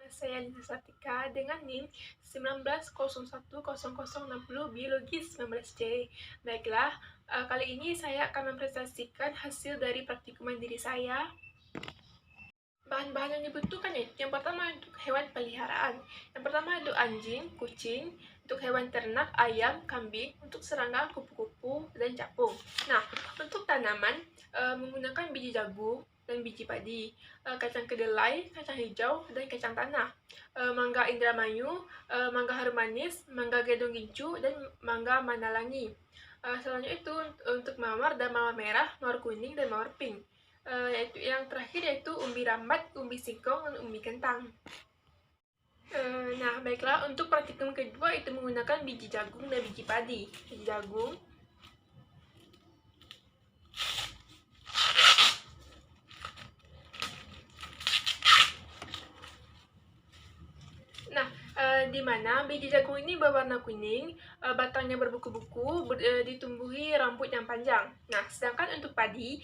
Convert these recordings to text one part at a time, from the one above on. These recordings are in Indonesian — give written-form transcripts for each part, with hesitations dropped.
Saya Lisa Satika dengan NIM 19010060 Biologi 19C. Baiklah, kali ini saya akan mempresentasikan hasil dari praktikum mandiri saya. Bahan-bahan yang dibutuhkan yang pertama untuk hewan peliharaan. Yang pertama itu anjing, kucing, untuk hewan ternak, ayam, kambing, untuk serangga, kupu-kupu, dan capung. Nah, untuk tanaman, menggunakan biji jagung dan biji padi, kacang kedelai, kacang hijau, dan kacang tanah, mangga indramayu, mangga harum manis, mangga gedong gincu, dan mangga manalangi. Selanjutnya itu untuk mawar dan mawar merah, mawar kuning, dan mawar pink. Yaitu yang terakhir yaitu umbi rambat, umbi singkong, dan umbi kentang. Nah, baiklah, untuk praktikum kedua itu menggunakan biji jagung dan biji padi. Biji jagung, nah, di mana biji jagung ini berwarna kuning, batangnya berbuku-buku, ditumbuhi rambut yang panjang. Nah, sedangkan untuk padi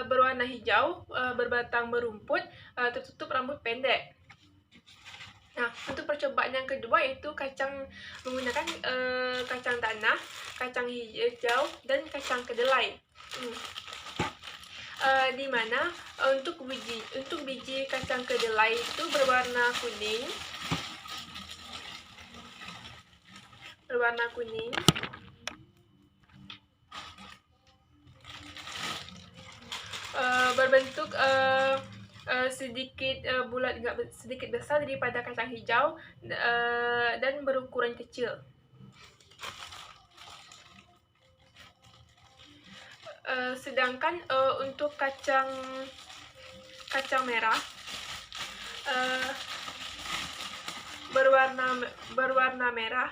berwarna hijau, berbatang berumput, tertutup rambut pendek. Nah, untuk percobaan yang kedua yaitu menggunakan kacang tanah, kacang hijau, dan kacang kedelai. Di mana untuk biji kacang kedelai itu berwarna kuning, berbentuk sedikit bulat, sedikit besar daripada kacang hijau, dan berukuran kecil. Sedangkan untuk kacang merah berwarna merah.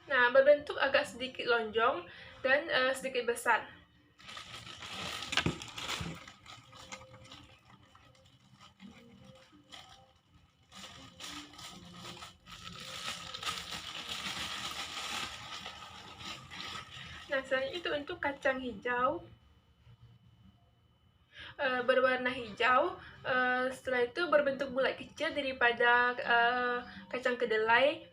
Nah, berbentuk agak sedikit lonjong dan sedikit besar. Nah, selanjutnya itu untuk kacang hijau, berwarna hijau, setelah itu berbentuk bulat kecil daripada kacang kedelai.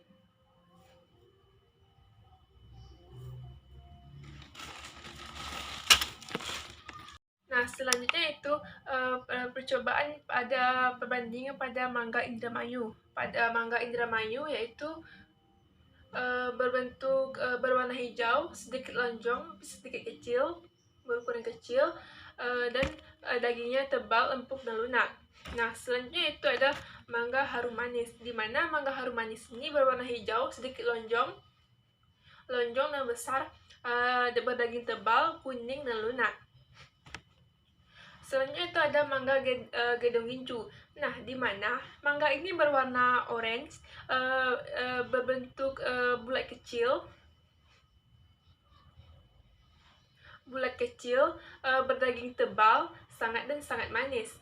Nah, selanjutnya itu percobaan pada perbandingan pada mangga indramayu. Pada mangga indramayu yaitu berbentuk berwarna hijau, sedikit lonjong, sedikit kecil, berukuran kecil, dan dagingnya tebal, empuk, dan lunak. Nah, selanjutnya itu ada mangga harum manis, di mana mangga harum manis ini berwarna hijau, sedikit lonjong dan besar, berdaging tebal, kuning, dan lunak. Selanjutnya itu ada mangga gedong gincu. Nah, di mana mangga ini berwarna orange, berbentuk bulat kecil, berdaging tebal, sangat manis.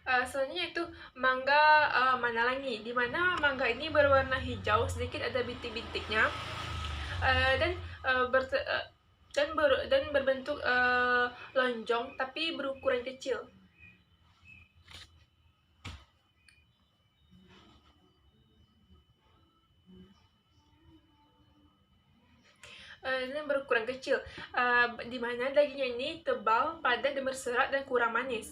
Selanjutnya itu mangga manalangi, di mana mangga ini berwarna hijau, sedikit ada bintik-bintiknya, dan berbentuk lonjong tapi berukuran kecil. Dan berukuran kecil, di mana dagingnya ini tebal, padat, dan berserat, dan kurang manis.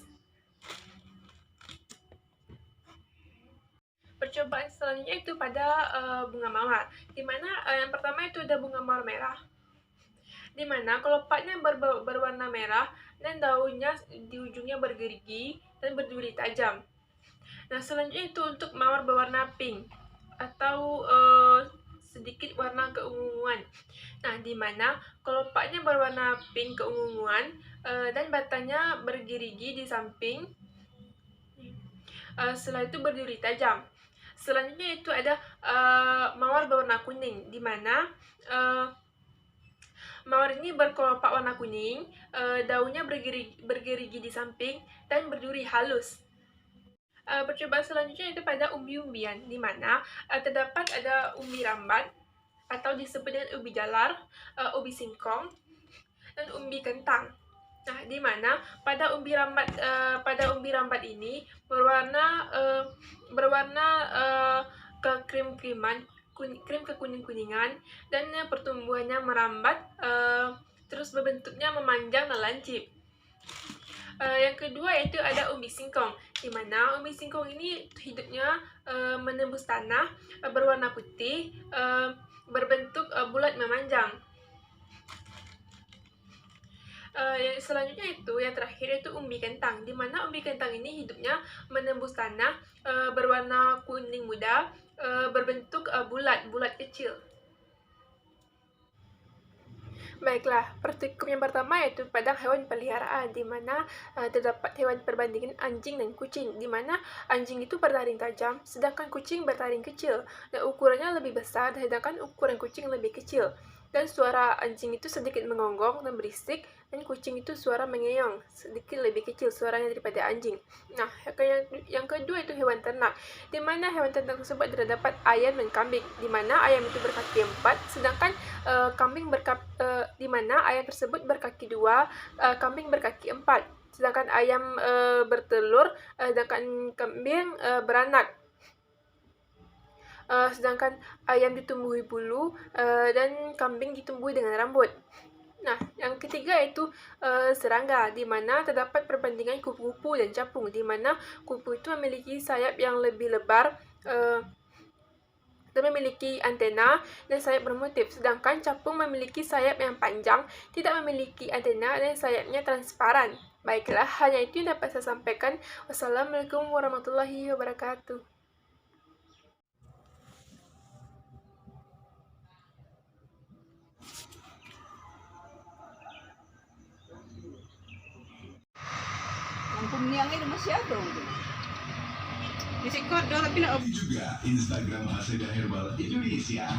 Percobaan selanjutnya itu pada bunga mawar, di mana yang pertama itu ada bunga mawar merah, di mana kelopaknya berwarna merah dan daunnya di ujungnya bergerigi dan berduri tajam. Nah, selanjutnya itu untuk mawar berwarna pink atau sedikit warna keunguan. Nah, di mana kelopaknya berwarna pink keunguan, dan batangnya bergerigi di samping. Setelah itu berduri tajam. Selanjutnya itu ada mawar berwarna kuning, di mana mawar ini berkelopak warna kuning, daunnya bergerigi di samping, dan berduri halus. Percobaan selanjutnya itu pada umbi-umbian, di mana terdapat ada umbi rambat atau disebut dengan umbi jalar, umbi singkong, dan umbi kentang. Nah, di mana pada umbi rambat ini berwarna ke krim kekuning-kuningan, dan pertumbuhannya merambat, terus berbentuknya memanjang dan lancip. Yang kedua yaitu ada umbi singkong, di mana umbi singkong ini hidupnya menembus tanah, berwarna putih, berbentuk bulat memanjang. Yang selanjutnya itu, yang terakhir itu umbi kentang, di mana umbi kentang ini hidupnya menembus tanah, berwarna kuning muda, berbentuk bulat kecil. Baiklah, partikum yang pertama yaitu pada hewan peliharaan, di mana terdapat hewan perbandingan anjing dan kucing, di mana anjing itu bertaring tajam, sedangkan kucing bertaring kecil, dan ukurannya lebih besar, sedangkan ukuran kucing lebih kecil. Dan suara anjing itu sedikit mengonggong dan berisik, dan kucing itu suara mengeong, sedikit lebih kecil suaranya daripada anjing. Nah, yang kedua itu hewan ternak, di mana hewan ternak tersebut terdapat ayam dan kambing, di mana ayam itu berkaki 4, sedangkan di mana ayam tersebut berkaki 2, kambing berkaki 4, sedangkan ayam bertelur, sedangkan kambing beranak. Sedangkan ayam ditumbuhi bulu, dan kambing ditumbuhi dengan rambut. Nah, yang ketiga yaitu serangga, di mana terdapat perbandingan kupu-kupu dan capung, di mana kupu itu memiliki sayap yang lebih lebar, dan memiliki antena dan sayap bermotif, sedangkan capung memiliki sayap yang panjang, tidak memiliki antena, dan sayapnya transparan. Baiklah, hanya itu yang dapat saya sampaikan. Wassalamualaikum warahmatullahi wabarakatuh. Ang kumniang ini masyado. Juga Instagram Haseda Herbal Indonesia.